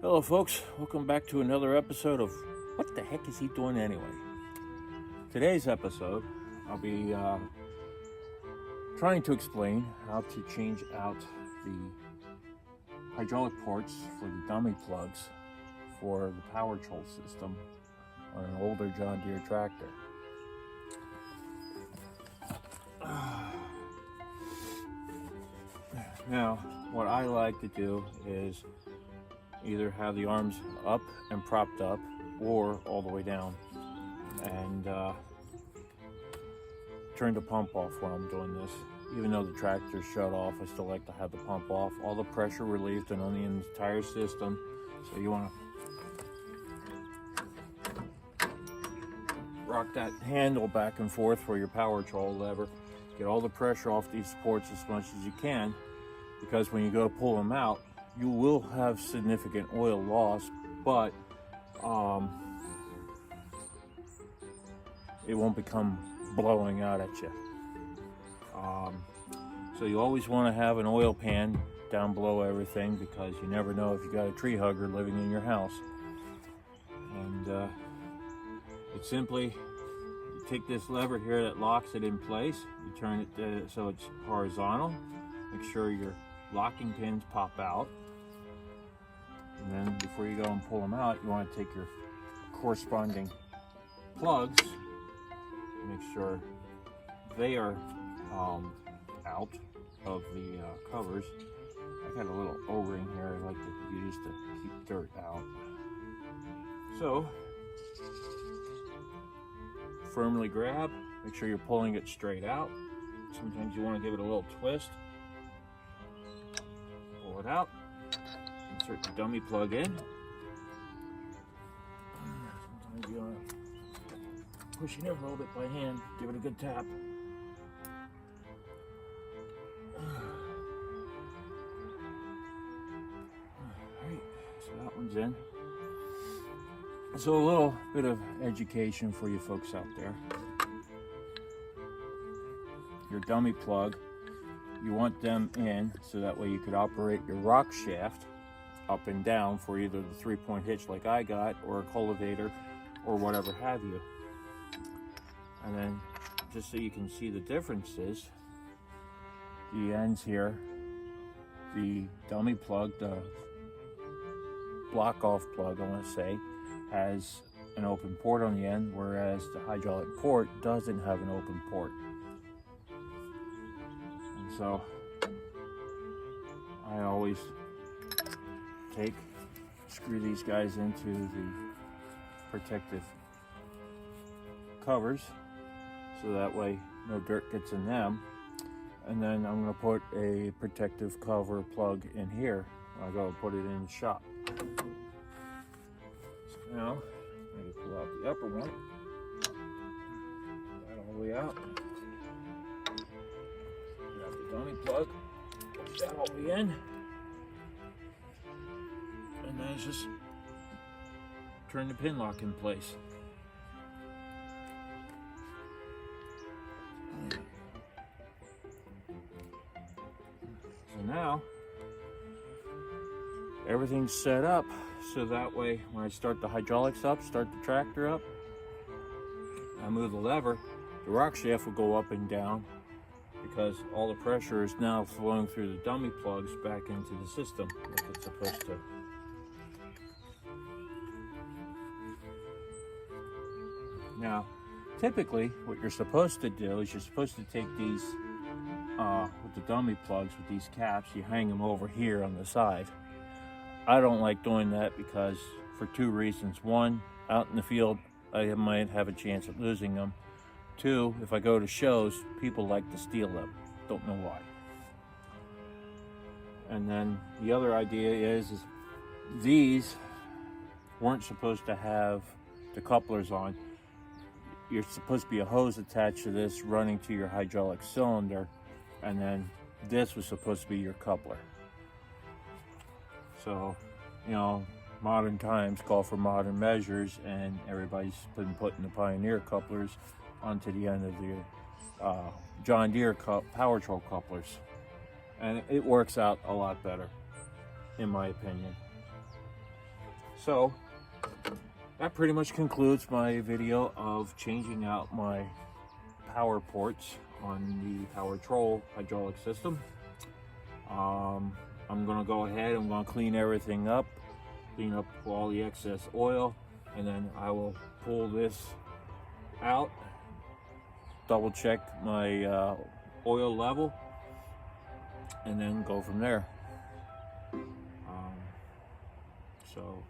Hello folks, welcome back to another episode of What the Heck Is He Doing Anyway? Today's episode, I'll be trying to explain how to change out the hydraulic ports for the dummy plugs for the powertrol system on an older John Deere tractor. Now, what I like to do is either have the arms up and propped up or all the way down, and turn the pump off while I'm doing this. Even though the tractor's shut off, I still like to have the pump off, all the pressure relieved and on the entire system. So you want to rock that handle back and forth for your powertrol lever, get all the pressure off these ports as much as you can, because when you go to pull them out, you will have significant oil loss, but it won't become blowing out at you. So you always want to have an oil pan down below everything, because you never know if you got a tree hugger living in your house. And it's simply, you take this lever here that locks it in place, you turn it so it's horizontal, make sure your locking pins pop out. And then before you go and pull them out, you want to take your corresponding plugs, make sure they are out of the covers. I got a little O-ring here I like to use to keep dirt out. So, firmly grab, make sure you're pulling it straight out. Sometimes you want to give it a little twist. Pull it out. Insert the dummy plug in. Sometimes you want to push it in a little bit by hand, give it a good tap. Alright, so that one's in. So a little bit of education for you folks out there. Your dummy plug, you want them in so that way you could operate your rock shaft up and down for either the 3-point hitch like I got, or a cultivator, or whatever have you. And then, just so you can see the differences, the ends here, the dummy plug, the block off plug I want to say, has an open port on the end, whereas the hydraulic port doesn't have an open port. And so I always screw these guys into the protective covers, so that way no dirt gets in them. And then I'm going to put a protective cover plug in here when I go put it in the shop. So now I can pull out the upper one, that all the way out, grab the dummy plug, push that all the way in. And then just turn the pin lock in place. So now everything's set up, so that way when I start the hydraulics up, start the tractor up, I move the lever, the rock shaft will go up and down, because all the pressure is now flowing through the dummy plugs back into the system like it's supposed to. Now, typically, what you're supposed to do is you're supposed to take these, with the dummy plugs, with these caps, you hang them over here on the side. I don't like doing that because, for two reasons. One, out in the field, I might have a chance of losing them. Two, if I go to shows, people like to steal them. Don't know why. And then the other idea is these weren't supposed to have the couplers on. You're supposed to be a hose attached to this running to your hydraulic cylinder, and then this was supposed to be your coupler. So, you know, modern times call for modern measures, and everybody's been putting the Pioneer couplers onto the end of the John Deere powertrol couplers, and it works out a lot better, in my opinion. So that pretty much concludes my video of changing out my power ports on the powertrol hydraulic system. I'm gonna go ahead, I'm gonna clean everything up, clean up all the excess oil, and then I will pull this out, double check my oil level, and then go from there. So